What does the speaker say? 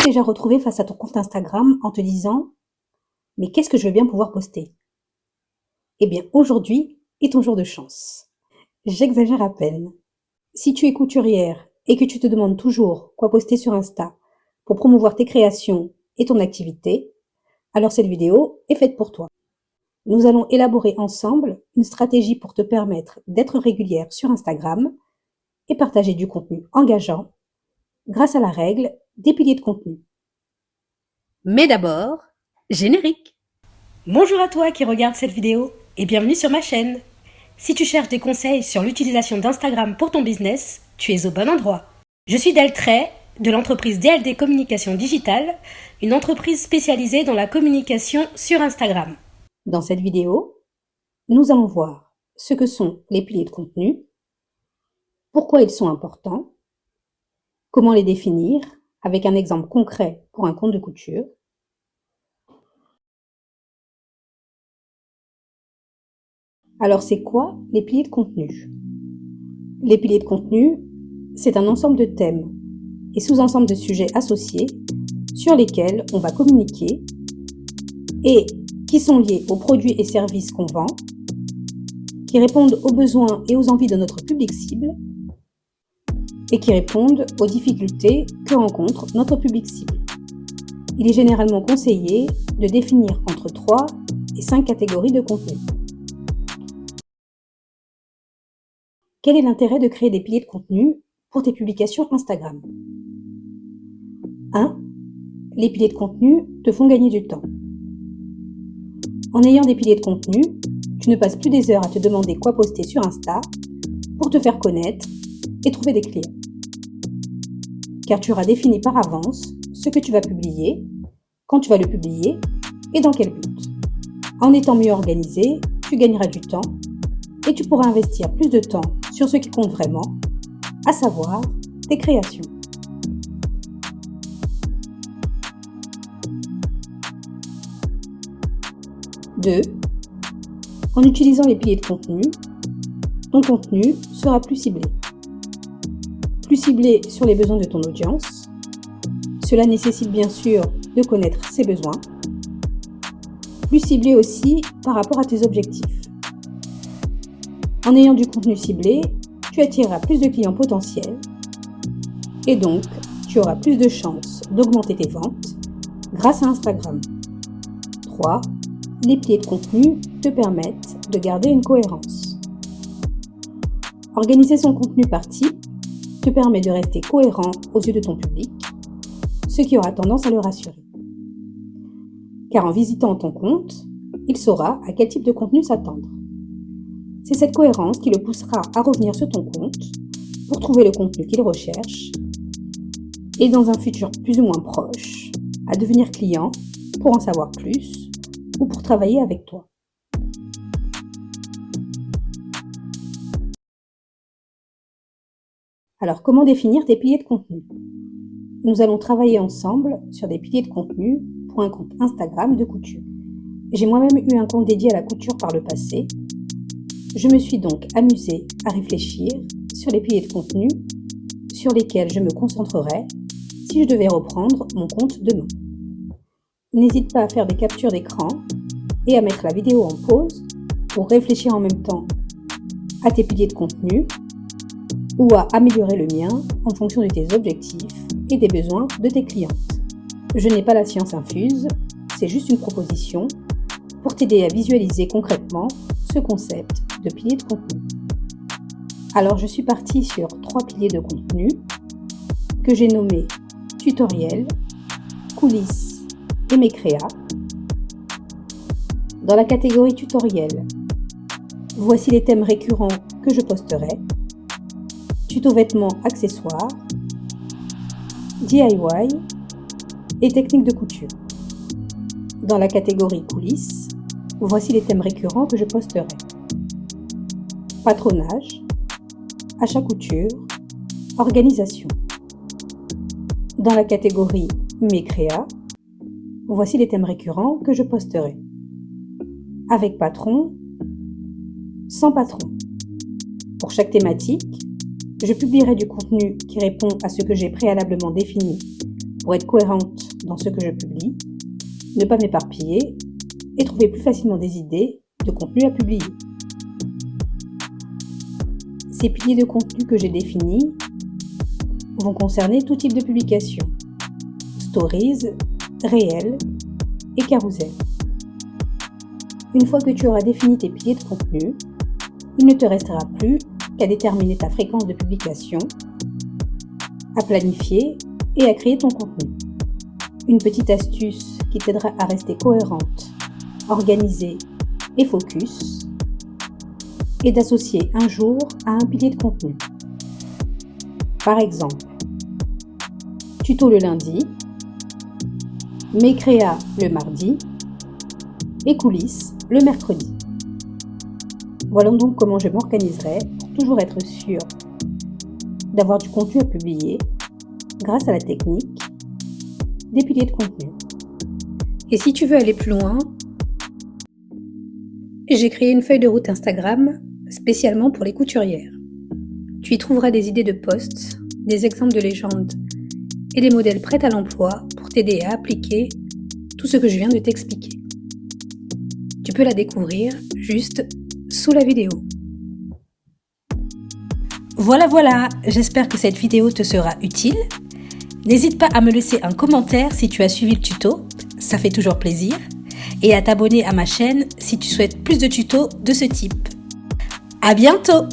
déjà retrouvé face à ton compte Instagram en te disant: «Mais qu'est-ce que je veux bien pouvoir poster?» Eh bien, aujourd'hui est ton jour de chance. J'exagère à peine. Si tu es couturière et que tu te demandes toujours quoi poster sur Insta pour promouvoir tes créations et ton activité, alors cette vidéo est faite pour toi. Nous allons élaborer ensemble une stratégie pour te permettre d'être régulière sur Instagram et partager du contenu engageant grâce à la règle des piliers de contenu. Mais d'abord, générique. Bonjour à toi qui regarde cette vidéo et bienvenue sur ma chaîne. Si tu cherches des conseils sur l'utilisation d'Instagram pour ton business, tu es au bon endroit. Je suis Deltray de l'entreprise DLD Communication Digitale, une entreprise spécialisée dans la communication sur Instagram. Dans cette vidéo, nous allons voir ce que sont les piliers de contenu, pourquoi ils sont importants, comment les définir avec un exemple concret pour un compte de couture. Alors c'est quoi les piliers de contenu? Les piliers de contenu, c'est un ensemble de thèmes et sous-ensembles de sujets associés sur lesquels on va communiquer et qui sont liés aux produits et services qu'on vend, qui répondent aux besoins et aux envies de notre public cible et qui répondent aux difficultés que rencontre notre public cible. Il est généralement conseillé de définir entre 3 et 5 catégories de contenu. Quel est l'intérêt de créer des piliers de contenu pour tes publications Instagram? 1. Les piliers de contenu te font gagner du temps. En ayant des piliers de contenu, tu ne passes plus des heures à te demander quoi poster sur Insta pour te faire connaître et trouver des clients. Car tu auras défini par avance ce que tu vas publier, quand tu vas le publier et dans quel but. En étant mieux organisé, tu gagneras du temps et tu pourras investir plus de temps sur ce qui compte vraiment, à savoir tes créations. Deux, en utilisant les piliers de contenu, ton contenu sera plus ciblé. Plus ciblé sur les besoins de ton audience. Cela nécessite bien sûr de connaître ses besoins. Plus ciblé aussi par rapport à tes objectifs. En ayant du contenu ciblé, tu attireras plus de clients potentiels et donc tu auras plus de chances d'augmenter tes ventes grâce à Instagram. 3. Les piliers de contenu te permettent de garder une cohérence. Organiser son contenu par type te permet de rester cohérent aux yeux de ton public, ce qui aura tendance à le rassurer. Car en visitant ton compte, il saura à quel type de contenu s'attendre. C'est cette cohérence qui le poussera à revenir sur ton compte pour trouver le contenu qu'il recherche et dans un futur plus ou moins proche, à devenir client pour en savoir plus ou pour travailler avec toi. Alors, comment définir tes piliers de contenu? Nous allons travailler ensemble sur des piliers de contenu pour un compte Instagram de couture. J'ai moi-même eu un compte dédié à la couture par le passé. Je me suis donc amusée à réfléchir sur les piliers de contenu sur lesquels je me concentrerai si je devais reprendre mon compte demain. N'hésite pas à faire des captures d'écran et à mettre la vidéo en pause pour réfléchir en même temps à tes piliers de contenu ou à améliorer le mien en fonction de tes objectifs et des besoins de tes clientes. Je n'ai pas la science infuse, c'est juste une proposition pour t'aider à visualiser concrètement ce concept de piliers de contenu. Alors je suis partie sur 3 piliers de contenu que j'ai nommés tutoriel, coulisses et mes créas. Dans la catégorie tutoriel, voici les thèmes récurrents que je posterai. Tuto vêtements accessoires, DIY et techniques de couture. Dans la catégorie coulisses, voici les thèmes récurrents que je posterai. Patronage, achat couture, organisation. Dans la catégorie mes créas, voici les thèmes récurrents que je posterai. Avec patron, sans patron. Pour chaque thématique, je publierai du contenu qui répond à ce que j'ai préalablement défini pour être cohérente dans ce que je publie, ne pas m'éparpiller et trouver plus facilement des idées de contenu à publier. Ces piliers de contenu que j'ai définis vont concerner tout type de publication, stories, réels et carousel. Une fois que tu auras défini tes piliers de contenu, il ne te restera plus qu'à déterminer ta fréquence de publication, à planifier et à créer ton contenu. Une petite astuce qui t'aidera à rester cohérente, organisée et focus est d'associer un jour à un pilier de contenu. Par exemple, tuto le lundi, mes créas le mardi et coulisses le mercredi. Voilà donc comment je m'organiserai pour toujours être sûre d'avoir du contenu à publier grâce à la technique des piliers de contenu. Et si tu veux aller plus loin, j'ai créé une feuille de route Instagram spécialement pour les couturières. Tu y trouveras des idées de posts, des exemples de légendes et des modèles prêts à l'emploi pour t'aider à appliquer tout ce que je viens de t'expliquer. Tu peux la découvrir juste sous la vidéo. Voilà, j'espère que cette vidéo te sera utile. N'hésite pas à me laisser un commentaire si tu as suivi le tuto, ça fait toujours plaisir, et à t'abonner à ma chaîne si tu souhaites plus de tutos de ce type. À bientôt!